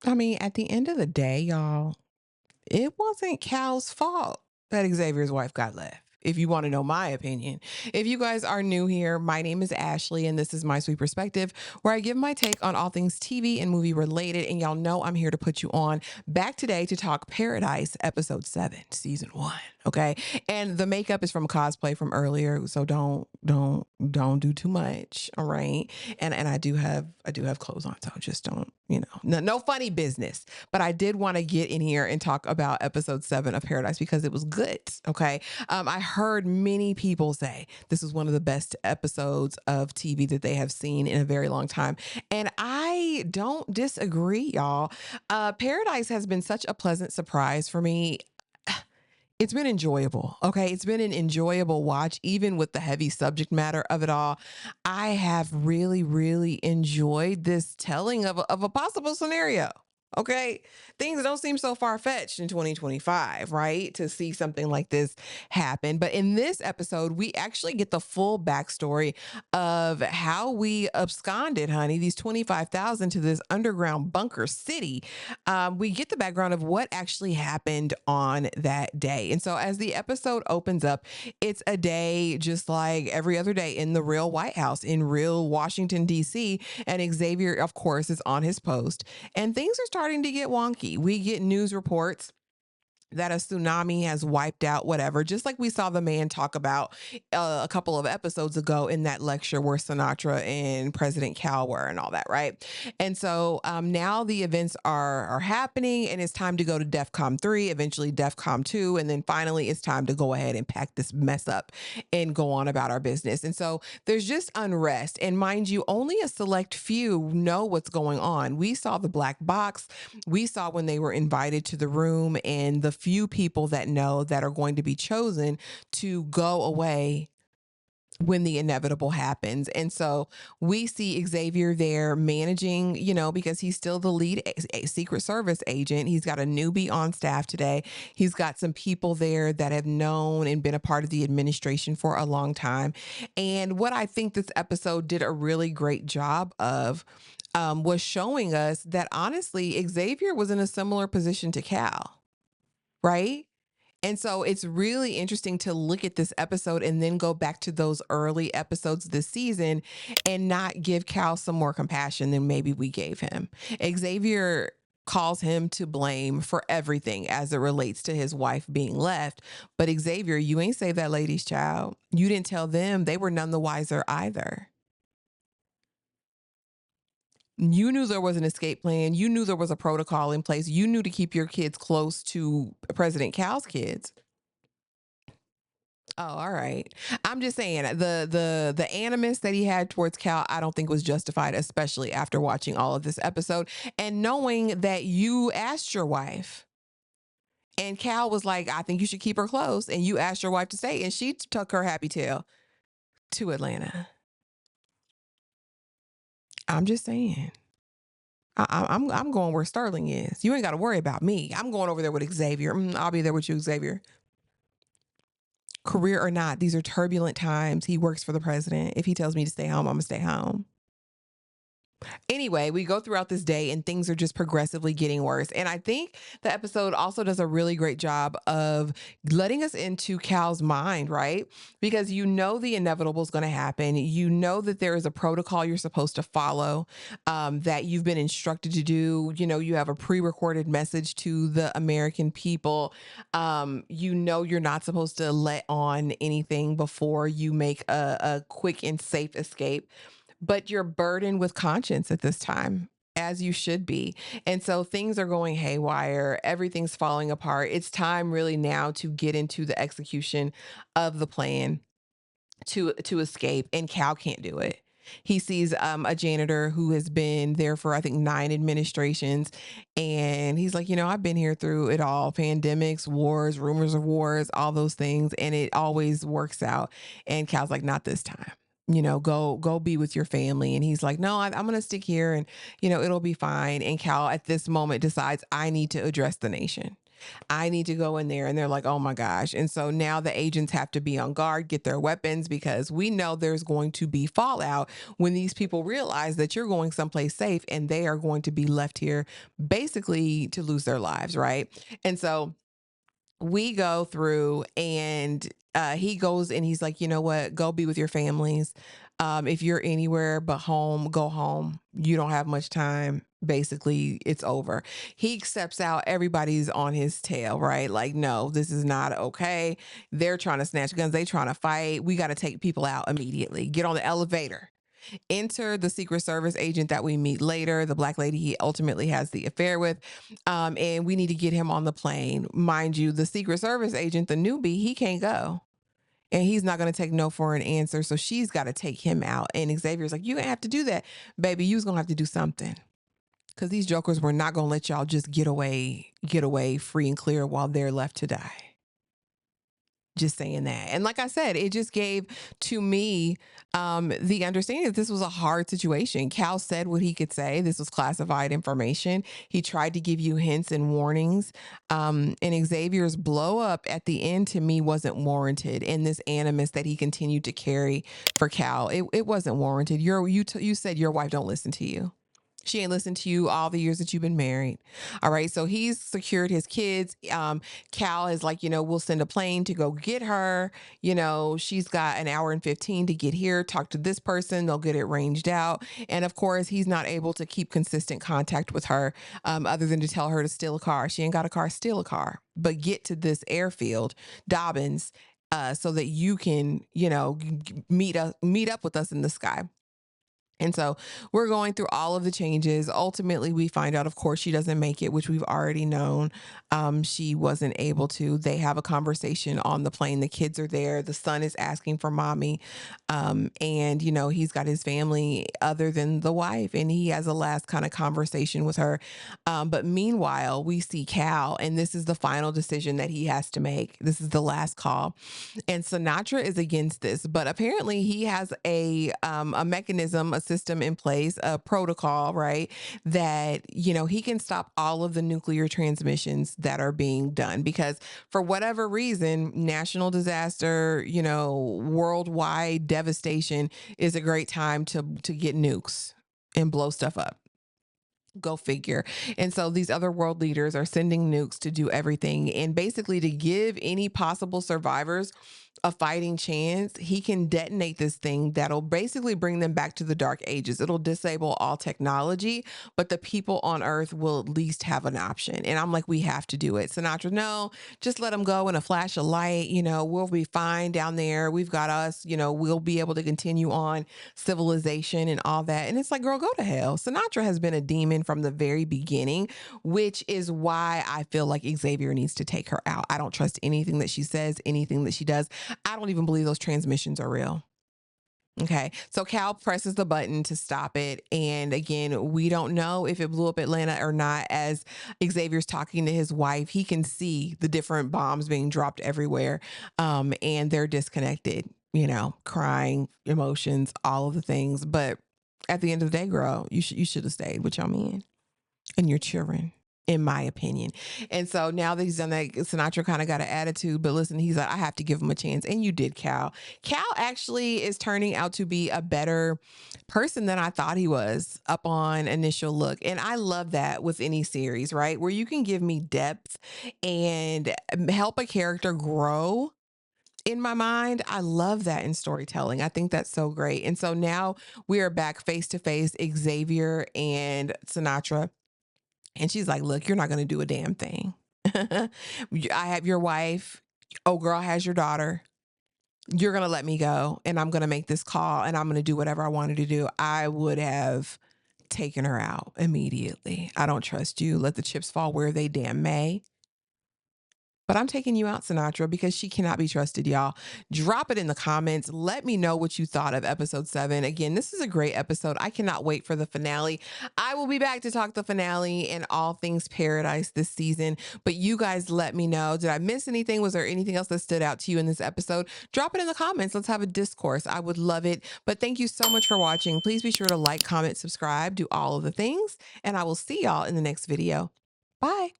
I mean, at the end of the day, y'all, it wasn't Cal's fault that Xavier's wife got left. If you want to know my opinion, if you guys are new here, my name is Ashley, and this is My Sweet Perspective, where I give my take on all things TV and movie related. And y'all know I'm here to put you on back today to talk Paradise, episode 7, season 1. Okay, and the makeup is from cosplay from earlier, so don't do too much. All right, and I do have clothes on, so just don't no funny business. But I did want to get in here and talk about episode 7 of Paradise because it was good. Okay. I heard many people say this is one of the best episodes of TV that they have seen in a very long time. And I don't disagree, y'all. Paradise has been such a pleasant surprise for me. It's been enjoyable. Okay. It's been an enjoyable watch, even with the heavy subject matter of it all. I have really, really enjoyed this telling of a possible scenario. Okay. Things don't seem so far fetched in 2025, right? To see something like this happen. But in this episode, we actually get the full backstory of how we absconded, honey, these 25,000 to this underground bunker city. We get the background of what actually happened on that day. And so as the episode opens up, it's a day just like every other day in the real White House, in real Washington, D.C. And Xavier, of course, is on his post. And things are starting to get wonky. We get news reports that a tsunami has wiped out whatever, just like we saw the man talk about a couple of episodes ago in that lecture where Sinatra and President Cal were and all that, right? And so now the events are happening, and it's time to go to DEFCON 3, eventually DEFCON 2, and then finally it's time to go ahead and pack this mess up and go on about our business. And so there's just unrest, and mind you, only a select few know what's going on. We saw the black box, we saw when they were invited to the room, and the few people that know that are going to be chosen to go away when the inevitable happens. And so we see Xavier there managing, because he's still the lead Secret Service agent. He's got a newbie on staff today. He's got some people there that have known and been a part of the administration for a long time. And what I think this episode did a really great job of was showing us that honestly, Xavier was in a similar position to Cal, right? And so it's really interesting to look at this episode and then go back to those early episodes this season and not give Cal some more compassion than maybe we gave him. Xavier calls him to blame for everything as it relates to his wife being left. But Xavier, you ain't saved that lady's child. You didn't tell them. They were none the wiser either. You knew there was an escape plan. You knew there was a protocol in place. You knew to keep your kids close to President Cal's kids. Oh, all right. I'm just saying the animus that he had towards Cal, I don't think was justified, especially after watching all of this episode and knowing that you asked your wife. And Cal was like, I think you should keep her close. And you asked your wife to stay, and she took her happy tail to Atlanta. I'm just saying. I'm going where Sterling is. You ain't got to worry about me. I'm going over there with Xavier. I'll be there with you, Xavier. Career or not, these are turbulent times. He works for the president. If he tells me to stay home, I'm gonna stay home. Anyway, we go throughout this day and things are just progressively getting worse. And I think the episode also does a really great job of letting us into Cal's mind, right? Because you know the inevitable is going to happen. You know that there is a protocol you're supposed to follow, that you've been instructed to do. You have a pre recorded message to the American people. You're not supposed to let on anything before you make a quick and safe escape, but you're burdened with conscience at this time, as you should be. And so things are going haywire, everything's falling apart. It's time really now to get into the execution of the plan to escape, and Cal can't do it. He sees a janitor who has been there for I think 9 administrations, and he's like, I've been here through it all: pandemics, wars, rumors of wars, all those things, and it always works out. And Cal's like, not this time. Go be with your family. And he's like, no, I'm gonna stick here, and it'll be fine. And Cal at this moment decides, I need to address the nation. I need to go in there. And they're like, oh my gosh. And so now the agents have to be on guard, get their weapons, because we know there's going to be fallout when these people realize that you're going someplace safe and they are going to be left here basically to lose their lives. Right. And so we go through and he goes and he's like, you know what, go be with your families. If you're anywhere but home, go home. You don't have much time. Basically, it's over. He steps out. Everybody's on his tail, right? Like, no, this is not okay. They're trying to snatch guns. They trying to fight. We got to take people out immediately. Get on the elevator. Enter the Secret Service agent that we meet later, the black lady he ultimately has the affair with. And we need to get him on the plane. Mind you, the Secret Service agent, the newbie, he can't go. And he's not going to take no for an answer. So she's got to take him out. And Xavier's like, you ain't have to do that. Baby, you was going to have to do something. Because these jokers were not going to let y'all just get away free and clear while they're left to die. Just saying that. And like I said, it just gave to me the understanding that this was a hard situation. Cal said what he could say. This was classified information. He tried to give you hints and warnings. And Xavier's blow up at the end to me wasn't warranted. And this animus that he continued to carry for Cal, it wasn't warranted. You said your wife don't listen to you. She ain't listened to you all the years that you've been married. All right. So he's secured his kids. Cal is like, we'll send a plane to go get her. She's got an hour and 15 to get here, talk to this person. They'll get it ranged out. And of course, he's not able to keep consistent contact with her other than to tell her to steal a car. She ain't got a car, steal a car, but get to this airfield, Dobbins, so that you can, meet up with us in the sky. And so we're going through all of the changes. Ultimately, we find out, of course, she doesn't make it, which we've already known. She wasn't able to. They have a conversation on the plane. The kids are there. The son is asking for mommy. And, he's got his family other than the wife. And he has a last kind of conversation with her. But meanwhile, we see Cal, and this is the final decision that he has to make. This is the last call. And Sinatra is against this, but apparently he has a mechanism, a system in place, a protocol, right? That, he can stop all of the nuclear transmissions that are being done because for whatever reason, national disaster, worldwide devastation is a great time to get nukes and blow stuff up. Go figure. And so these other world leaders are sending nukes to do everything. And basically, to give any possible survivors a fighting chance, he can detonate this thing that'll basically bring them back to the dark ages. It'll disable all technology, but the people on Earth will at least have an option. And I'm like, we have to do it. Sinatra, no, just let them go in a flash of light. We'll be fine down there. We've got us, we'll be able to continue on civilization and all that. And it's like, girl, go to hell. Sinatra has been a demon from the very beginning, which is why I feel like Xavier needs to take her out. I don't trust anything that she says, anything that she does. I don't even believe those transmissions are real. Okay. So Cal presses the button to stop it. And again, we don't know if it blew up Atlanta or not. As Xavier's talking to his wife, he can see the different bombs being dropped everywhere. And they're disconnected, crying, emotions, all of the things. But at the end of the day, girl, you should have stayed with your man and your children, in my opinion. And so now that he's done that, Sinatra kind of got an attitude, but listen, he's like, I have to give him a chance. And you did, Cal. Cal actually is turning out to be a better person than I thought he was upon initial look. And I love that with any series, right? Where you can give me depth and help a character grow. In my mind, I love that in storytelling. I think that's so great. And so now we are back face to face, Xavier and Sinatra. And she's like, look, you're not going to do a damn thing. I have your wife. Oh, girl has your daughter. You're going to let me go. And I'm going to make this call and I'm going to do whatever I wanted to do. I would have taken her out immediately. I don't trust you. Let the chips fall where they damn may. But I'm taking you out, Sinatra, because she cannot be trusted, y'all. Drop it in the comments. Let me know what you thought of episode 7. Again, this is a great episode. I cannot wait for the finale. I will be back to talk the finale and all things paradise this season. But you guys let me know. Did I miss anything? Was there anything else that stood out to you in this episode? Drop it in the comments. Let's have a discourse. I would love it. But thank you so much for watching. Please be sure to like, comment, subscribe, do all of the things. And I will see y'all in the next video. Bye.